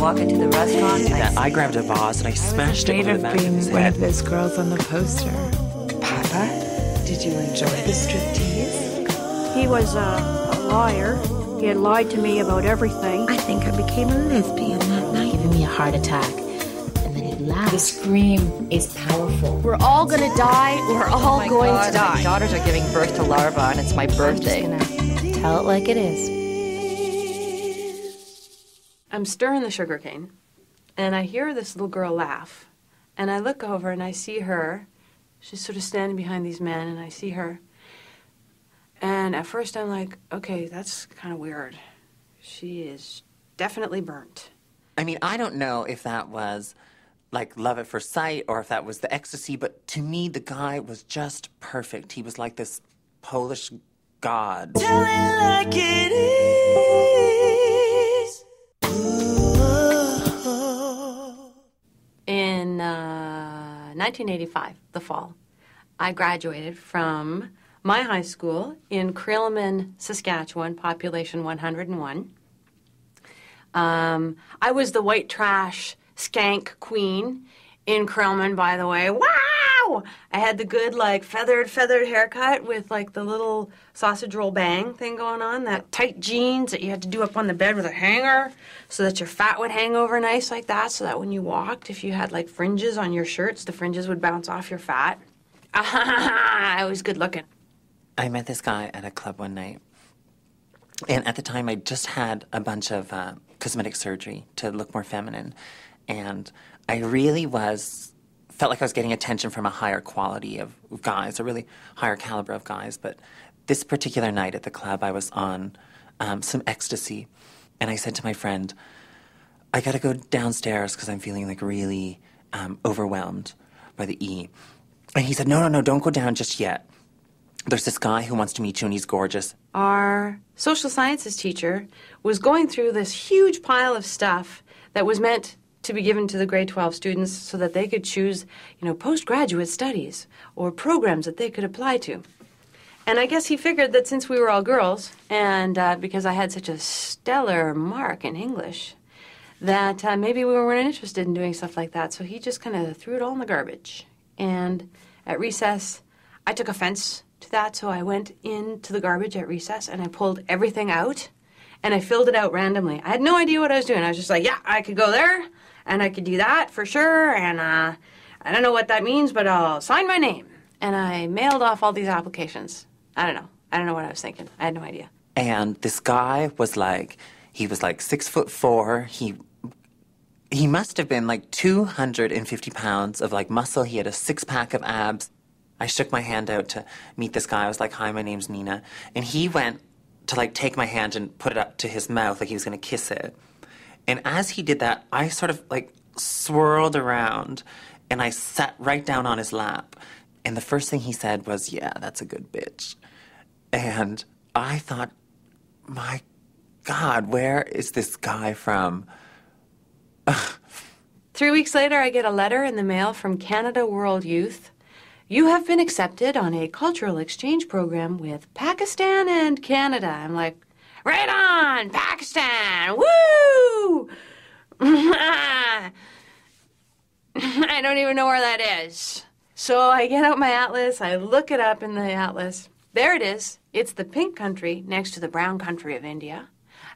walk into the restaurant. I grabbed a vase and I smashed it over the back of his one head. of those girls on the poster. Papa, did you enjoy the striptease? He was a liar. He had lied to me about everything. I think I became a lesbian that night. Giving me a heart attack. And then he laughed. The scream is powerful. We're all gonna die. We're all going to die. My daughters are giving birth to larvae, and it's my birthday. I'm just gonna tell it like it is. I'm stirring the sugarcane, and I hear this little girl laugh. And I look over, and I see her. She's sort of standing behind these men, and I see her. And at first I'm like, okay, that's kind of weird. She is definitely burnt. I mean, I don't know if that was like love at first sight or if that was the ecstasy, but to me, the guy was just perfect. He was like this Polish god. Tell it like it is. In 1985, the fall, I graduated from my high school in Creelman, Saskatchewan, population 101. I was the white trash skank queen in Creelman, by the way. Wow! I had the good, like, feathered haircut with, like, the little sausage roll bang thing going on, that tight jeans that you had to do up on the bed with a hanger so that your fat would hang over nice like that, so that when you walked, if you had, like, fringes on your shirts, the fringes would bounce off your fat. I was good looking. I met this guy at a club one night, and at the time I just had a bunch of cosmetic surgery to look more feminine, and I really felt like I was getting attention from a higher quality of guys, a really higher caliber of guys, but this particular night at the club I was on some ecstasy, and I said to my friend, I gotta go downstairs because I'm feeling like really overwhelmed by the E. And he said, no, don't go down just yet. There's this guy who wants to meet you, and he's gorgeous. Our social sciences teacher was going through this huge pile of stuff that was meant to be given to the grade 12 students so that they could choose, postgraduate studies or programs that they could apply to. And I guess he figured that since we were all girls, and because I had such a stellar mark in English, that maybe we weren't interested in doing stuff like that. So he just kind of threw it all in the garbage. And at recess, I took offense to that, so I went into the garbage at recess and I pulled everything out and I filled it out randomly. I had no idea what I was doing. I was just like, yeah, I could go there and I could do that for sure, and I don't know what that means, but I'll sign my name. And I mailed off all these applications. I don't know what I was thinking. I had no idea. And this guy was like, he was like 6'4". He must have been like 250 pounds of like muscle. He had a 6-pack of abs. I shook my hand out to meet this guy. I was like, hi, my name's Nina. And he went to like take my hand and put it up to his mouth like he was going to kiss it. And as he did that, I sort of like swirled around and I sat right down on his lap. And the first thing he said was, yeah, that's a good bitch. And I thought, my God, where is this guy from? 3 weeks later, I get a letter in the mail from Canada World Youth. You have been accepted on a cultural exchange program with Pakistan and Canada. I'm like, right on, Pakistan, woo! I don't even know where that is. So I get out my atlas, I look it up in the atlas. There it is. It's the pink country next to the brown country of India.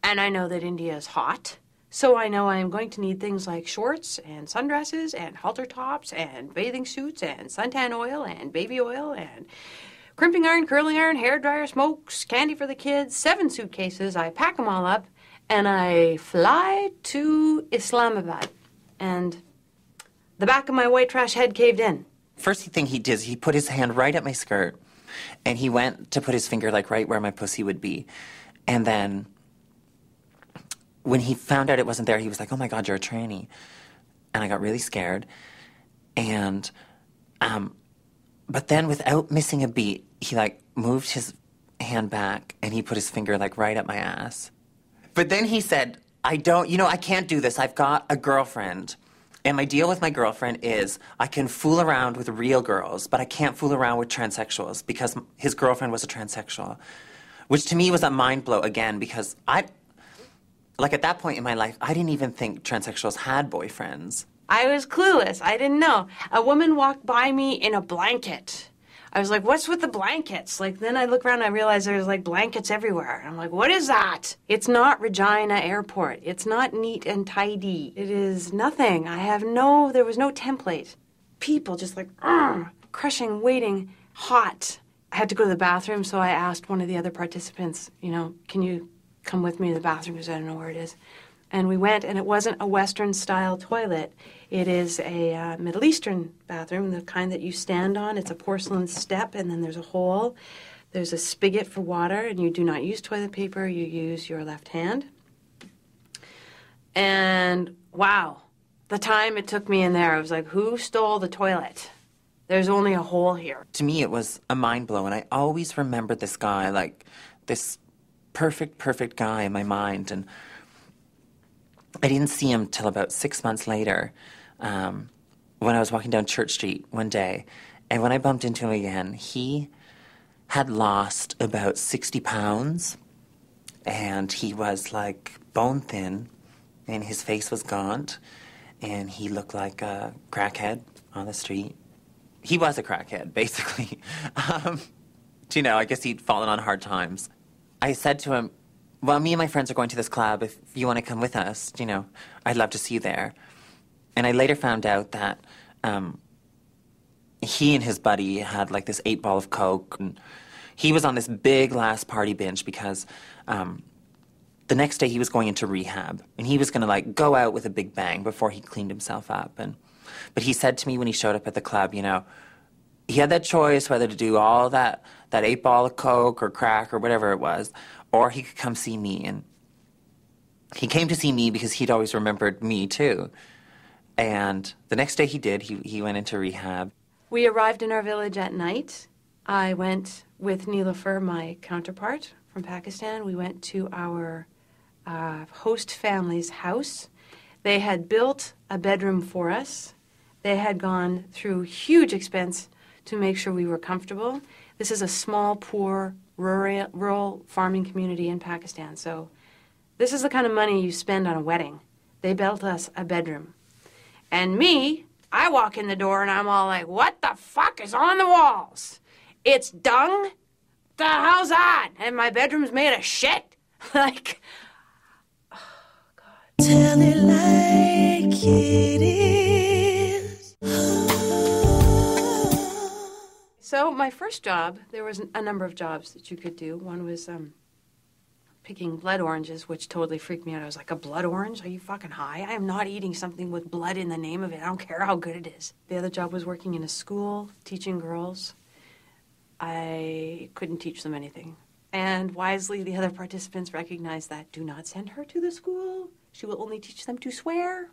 And I know that India is hot. So I know I'm going to need things like shorts and sundresses and halter tops and bathing suits and suntan oil and baby oil and crimping iron, curling iron, hairdryer, smokes, candy for the kids, 7 suitcases. I pack them all up and I fly to Islamabad. And the back of my white trash head caved in. First thing he did is he put his hand right at my skirt and he went to put his finger like right where my pussy would be. And then when he found out it wasn't there, he was like, oh my God, you're a tranny. And I got really scared. And, but then without missing a beat, he like moved his hand back and he put his finger like right up my ass. But then he said, I can't do this. I've got a girlfriend. And my deal with my girlfriend is I can fool around with real girls, but I can't fool around with transsexuals because his girlfriend was a transsexual. Which to me was a mind blow again because Like, at that point in my life, I didn't even think transsexuals had boyfriends. I was clueless. I didn't know. A woman walked by me in a blanket. I was like, what's with the blankets? Like, then I look around and I realize there's, like, blankets everywhere. And I'm like, what is that? It's not Regina Airport. It's not neat and tidy. It is nothing. There was no template. People just like, crushing, waiting, hot. I had to go to the bathroom, so I asked one of the other participants, can you come with me to the bathroom because I don't know where it is. And we went, and it wasn't a Western-style toilet. It is a Middle Eastern bathroom, the kind that you stand on. It's a porcelain step, and then there's a hole. There's a spigot for water, and you do not use toilet paper. You use your left hand. And, wow, the time it took me in there, I was like, who stole the toilet? There's only a hole here. To me, it was a mind blow, and I always remembered this guy, like this perfect guy in my mind. And I didn't see him till about 6 months later when I was walking down Church Street one day. And when I bumped into him again, he had lost about 60 pounds, and he was like bone thin, and his face was gaunt, and he looked like a crackhead on the street. He was a crackhead, basically. I guess he'd fallen on hard times. I said to him, well, me and my friends are going to this club. If you want to come with us, I'd love to see you there. And I later found out that he and his buddy had like this 8-ball of Coke. And he was on this big last party binge because the next day he was going into rehab. And he was going to like go out with a big bang before he cleaned himself up. But he said to me when he showed up at the club, he had that choice whether to do all that 8-ball of Coke or crack or whatever it was, or he could come see me. And he came to see me because he'd always remembered me, too. And the next day he did. He went into rehab. We arrived in our village at night. I went with Nilofer, my counterpart from Pakistan. We went to our host family's house. They had built a bedroom for us. They had gone through huge expense to make sure we were comfortable. This is a small, poor, rural farming community in Pakistan. So this is the kind of money you spend on a wedding. They built us a bedroom. And me, I walk in the door and I'm all like, what the fuck is on the walls? It's dung? The hell's that? And my bedroom's made of shit? Like, oh, God. Tell it like it is. So my first job, there was a number of jobs that you could do. One was picking blood oranges, which totally freaked me out. I was like, a blood orange? Are you fucking high? I am not eating something with blood in the name of it. I don't care how good it is. The other job was working in a school, teaching girls. I couldn't teach them anything. And wisely, the other participants recognized that. Do not send her to the school. She will only teach them to swear.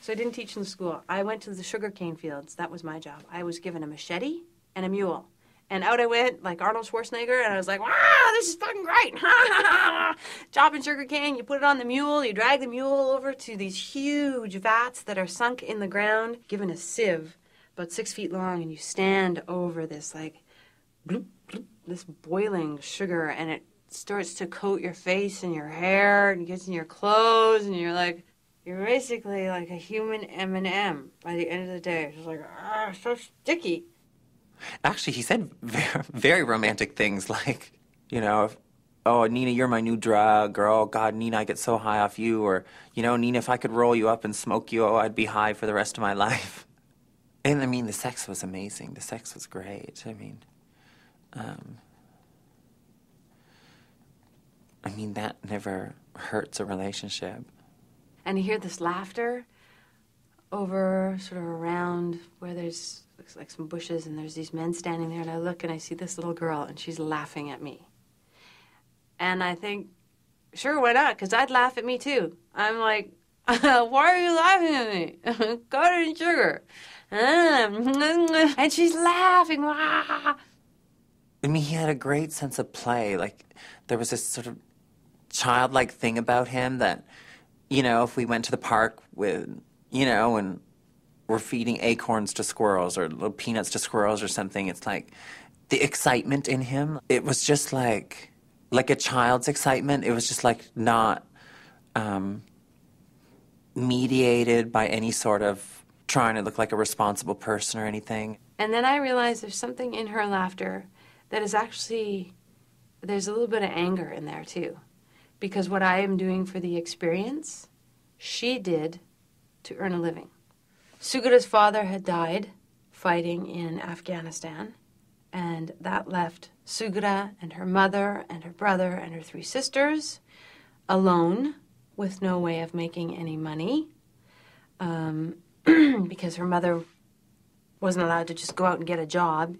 So I didn't teach in the school. I went to the sugarcane fields. That was my job. I was given a machete and a mule. And out I went, like Arnold Schwarzenegger, and I was like, wow, this is fucking great. Chopping sugarcane, you put it on the mule, you drag the mule over to these huge vats that are sunk in the ground, given a sieve about 6 feet long, and you stand over this, like, bloop, bloop, this boiling sugar, and it starts to coat your face and your hair, and gets in your clothes, and you're like, you're basically like a human M&M by the end of the day. It's just like, so sticky. Actually, he said very, very romantic things like, oh, Nina, you're my new drug, or, oh, God, Nina, I get so high off you, or, Nina, if I could roll you up and smoke you, I'd be high for the rest of my life. And, the sex was amazing. The sex was great. That never hurts a relationship. And you hear this laughter over, sort of around where there's looks like some bushes, and there's these men standing there, and I look and I see this little girl, and she's laughing at me. And I think, sure, why not? Because I'd laugh at me too. I'm like, why are you laughing at me? Covered in sugar. And she's laughing. He had a great sense of play. Like, there was this sort of childlike thing about him that, if we went to the park with, and we're feeding acorns to squirrels or little peanuts to squirrels or something, it's like the excitement in him, it was just like a child's excitement. It was just like not mediated by any sort of trying to look like a responsible person or anything. And then I realized there's something in her laughter that is actually, there's a little bit of anger in there too. Because what I am doing for the experience, she did to earn a living. Sugura's father had died fighting in Afghanistan, and that left Sugura and her mother and her brother and her 3 sisters alone with no way of making any money because her mother wasn't allowed to just go out and get a job.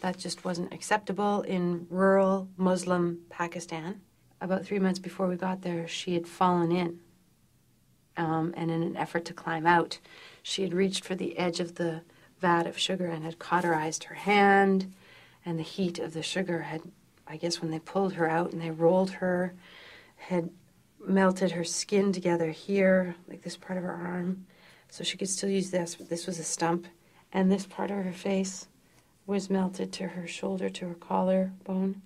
That just wasn't acceptable in rural Muslim Pakistan. About 3 months before we got there, she had fallen in. And in an effort to climb out, she had reached for the edge of the vat of sugar and had cauterized her hand. And the heat of the sugar had, I guess when they pulled her out and they rolled her, had melted her skin together here, like this part of her arm. So she could still use this, but this was a stump. And this part of her face was melted to her shoulder, to her collarbone.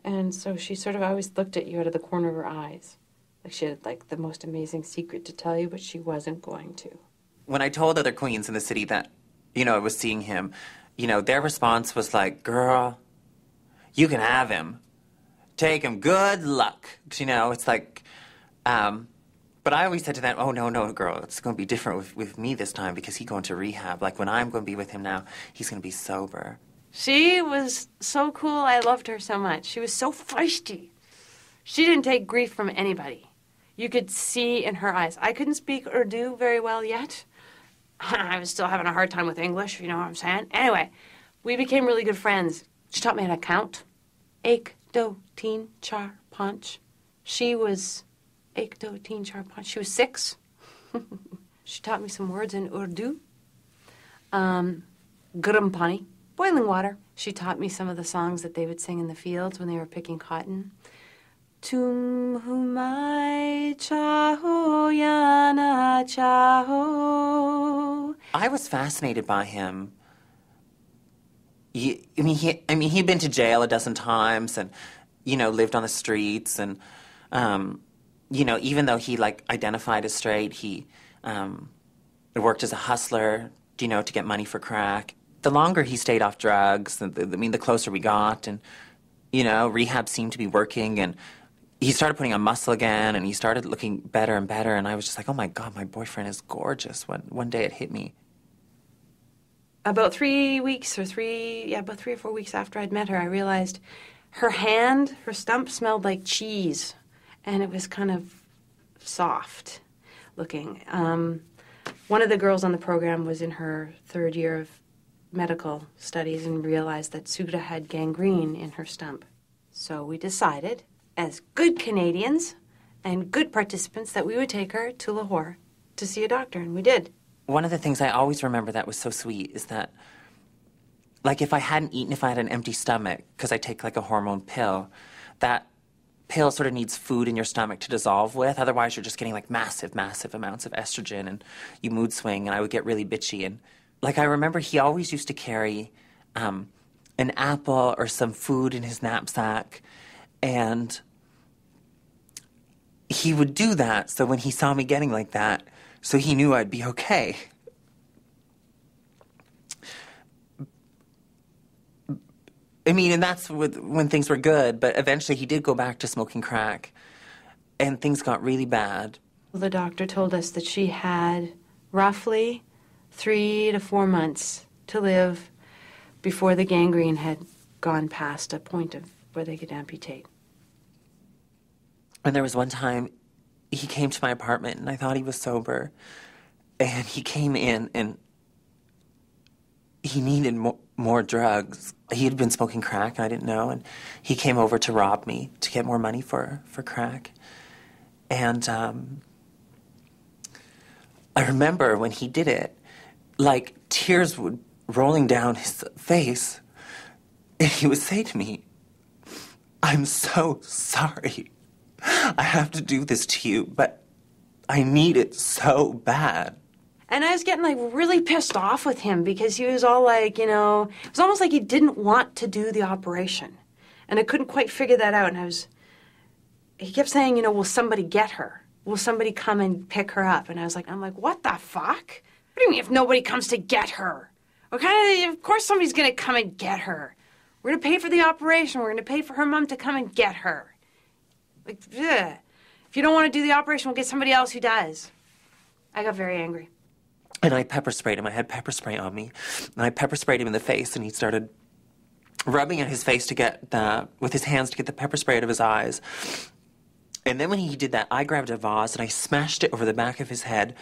And so she sort of always looked at you out of the corner of her eyes. Like she had like the most amazing secret to tell you, but she wasn't going to. When I told other queens in the city that, I was seeing him, their response was like, girl, you can have him. Take him. Good luck. It's like, but I always said to them, oh, no, girl, it's going to be different with me this time because he's going to rehab. Like when I'm going to be with him now, he's going to be sober. She was so cool. I loved her so much. She was so feisty. She didn't take grief from anybody. You could see in her eyes. I couldn't speak Urdu very well yet. I was still having a hard time with English, you know what I'm saying? Anyway, we became really good friends. She taught me how to count. Ek, do, teen, char, panch. She was ek, do, teen, char, panch. She was 6. She taught me some words in Urdu. Garam pani, boiling water. She taught me some of the songs that they would sing in the fields when they were picking cotton. Tum humai chaho yana chaho. I was fascinated by him. He'd been to jail a dozen times and, lived on the streets and, even though he, identified as straight, he worked as a hustler, to get money for crack. The longer he stayed off drugs, the closer we got and, rehab seemed to be working and he started putting on muscle again and he started looking better and better and I was just like, oh my God, my boyfriend is gorgeous. One day it hit me. About 3 or 4 weeks after I'd met her, I realized her hand, her stump smelled like cheese and it was kind of soft looking. One of the girls on the program was in her 3rd year of medical studies and realized that Sugura had gangrene in her stump. So we decided, as good Canadians and good participants, that we would take her to Lahore to see a doctor, and we did. One of the things I always remember that was so sweet is that, if I hadn't eaten, if I had an empty stomach, because I take, a hormone pill, that pill sort of needs food in your stomach to dissolve with. Otherwise, you're just getting, massive, massive amounts of estrogen, and you mood swing, and I would get really bitchy. And, I remember he always used to carry an apple or some food in his knapsack, and he would do that so when he saw me getting like that, so he knew I'd be okay. And that's when things were good, but eventually he did go back to smoking crack, and things got really bad. The doctor told us that she had roughly 3 to 4 months to live before the gangrene had gone past a point of where they could amputate. And there was one time he came to my apartment and I thought he was sober. And he came in and he needed more drugs. He had been smoking crack and I didn't know. And he came over to rob me to get more money for crack. And I remember when he did it, tears would rolling down his face. And he would say to me, I'm so sorry. I have to do this to you, but I need it so bad. And I was getting, really pissed off with him because he was all it was almost like he didn't want to do the operation. And I couldn't quite figure that out. And he kept saying, will somebody get her? will somebody come and pick her up? And I'm like, what the fuck? What do you mean if nobody comes to get her? Of course somebody's going to come and get her. We're going to pay for the operation. We're going to pay for her mom to come and get her. Like, ugh. If you don't want to do the operation, we'll get somebody else who does. I got very angry. And I pepper sprayed him. I had pepper spray on me. And I pepper sprayed him in the face, and he started rubbing at his face with his hands to get the pepper spray out of his eyes. And then when he did that, I grabbed a vase and I smashed it over the back of his head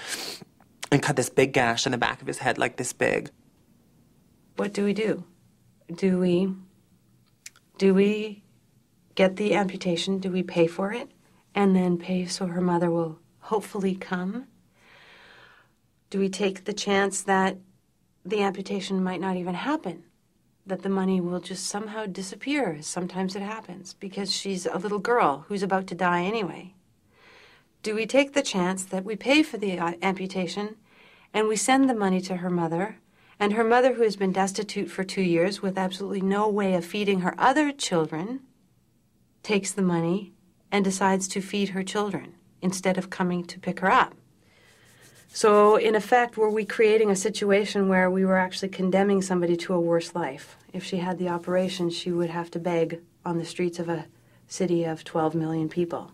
and cut this big gash in the back of his head like this big. What do we do? Do we get the amputation? Do we pay for it? And then pay so her mother will hopefully come? Do we take the chance that the amputation might not even happen? That the money will just somehow disappear? Sometimes it happens because she's a little girl who's about to die anyway. Do we take the chance that we pay for the amputation and we send the money to her mother, and her mother, who has been destitute for 2 years with absolutely no way of feeding her other children, takes the money and decides to feed her children instead of coming to pick her up? So, in effect, were we creating a situation where we were actually condemning somebody to a worse life? If she had the operation, she would have to beg on the streets of a city of 12 million people.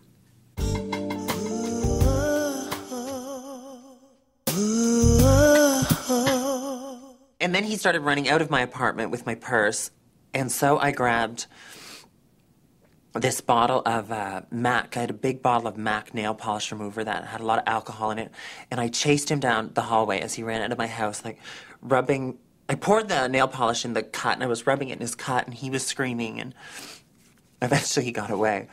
And then he started running out of my apartment with my purse, and so I grabbed this bottle of MAC. I had a big bottle of MAC nail polish remover that had a lot of alcohol in it, and I chased him down the hallway as he ran out of my house, like rubbing. I poured the nail polish in the cut, and I was rubbing it in his cut, and he was screaming, and eventually he got away.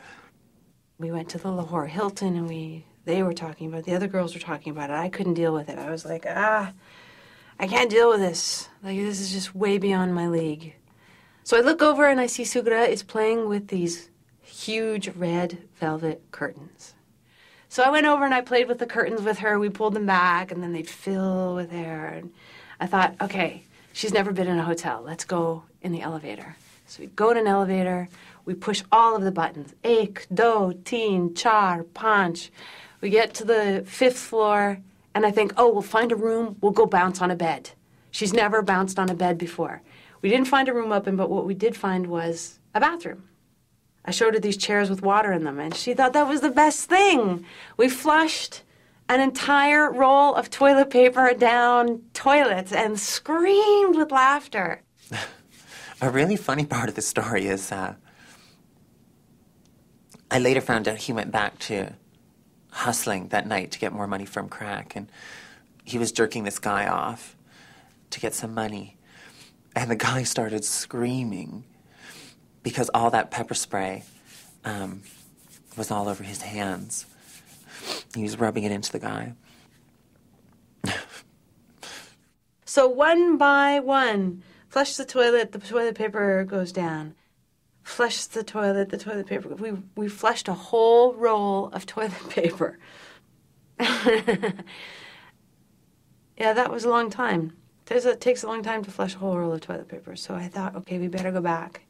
We went to the Lahore Hilton, and they were talking about it. The other girls were talking about it. I couldn't deal with it. I was like, I can't deal with this. Like, this is just way beyond my league. So I look over, and I see Sugra is playing with these huge red velvet curtains. So I went over and I played with the curtains with her. We pulled them back, and then they'd fill with air. And I thought, okay, she's never been in a hotel. Let's go in the elevator. So we go in an elevator. We push all of the buttons. Ek, do, teen, char, panch. We get to the 5th floor, and I think, oh, we'll find a room. We'll go bounce on a bed. She's never bounced on a bed before. We didn't find a room open, but what we did find was a bathroom. I showed her these chairs with water in them, and she thought that was the best thing. We flushed an entire roll of toilet paper down toilets and screamed with laughter. A really funny part of the story is I later found out he went back to hustling that night to get more money from crack, and he was jerking this guy off to get some money, and the guy started screaming because all that pepper spray was all over his hands. He was rubbing it into the guy. So one by one, flush the toilet paper goes down. Flush the toilet paper. We flushed a whole roll of toilet paper. Yeah, that was a long time. It takes a long time to flush a whole roll of toilet paper. So I thought, okay, we better go back.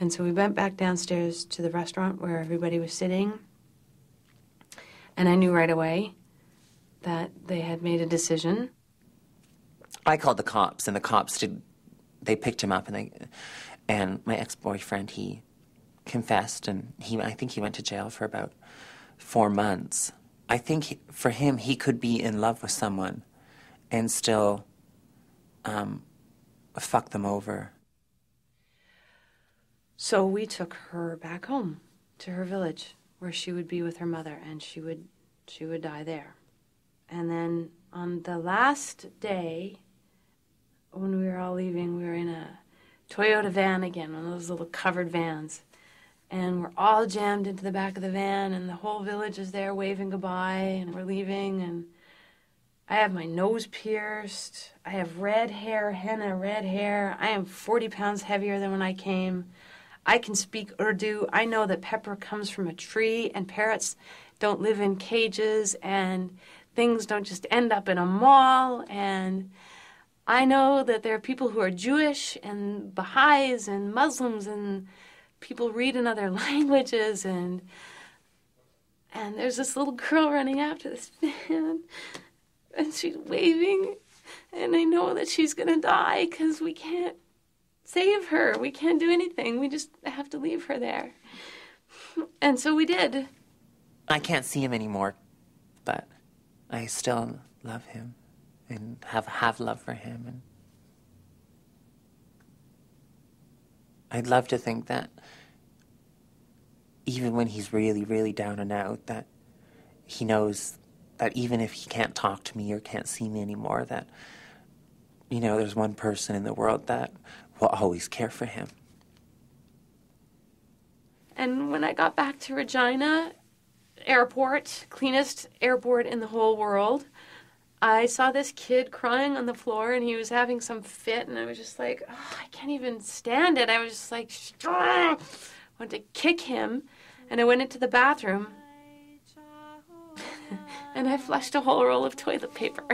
And so we went back downstairs to the restaurant where everybody was sitting. And I knew right away that they had made a decision. I called the cops, and the cops they picked him up, and my ex-boyfriend, he confessed, and I think he went to jail for about 4 months. I think for him, he could be in love with someone and still fuck them over. So we took her back home to her village where she would be with her mother, and she would die there. And then on the last day, when we were all leaving, we were in a Toyota van again, one of those little covered vans. And we're all jammed into the back of the van, and the whole village is there waving goodbye, and we're leaving, and I have my nose pierced. I have red hair, henna red hair. I am 40 pounds heavier than when I came. I can speak Urdu. I know that pepper comes from a tree, and parrots don't live in cages, and things don't just end up in a mall, and I know that there are people who are Jewish and Baha'is and Muslims and people read in other languages, and And there's this little girl running after this man, and she's waving, and I know that she's going to die because we can't save her. We can't do anything. We just have to leave her there. And so we did. I can't see him anymore, but I still love him and have love for him. And I'd love to think that even when he's really, really down and out, that he knows that even if he can't talk to me or can't see me anymore, that, you know, there's one person in the world that will always care for him. And when I got back to Regina Airport, cleanest airport in the whole world, I saw this kid crying on the floor, and he was having some fit, and I was just like, oh, I can't even stand it. I was just like, I wanted to kick him, and I went into the bathroom, and I flushed a whole roll of toilet paper.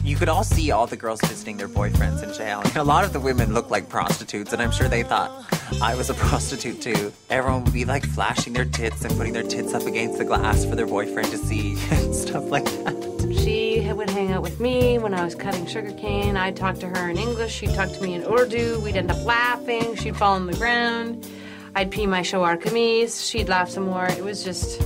You could all see all the girls visiting their boyfriends in jail. And a lot of the women looked like prostitutes, and I'm sure they thought I was a prostitute too. Everyone would be like flashing their tits and putting their tits up against the glass for their boyfriend to see and stuff like that. She would hang out with me when I was cutting sugarcane. I'd talk to her in English. She'd talk to me in Urdu. We'd end up laughing. She'd fall on the ground. I'd pee my shawar kameez. She'd laugh some more. It was just...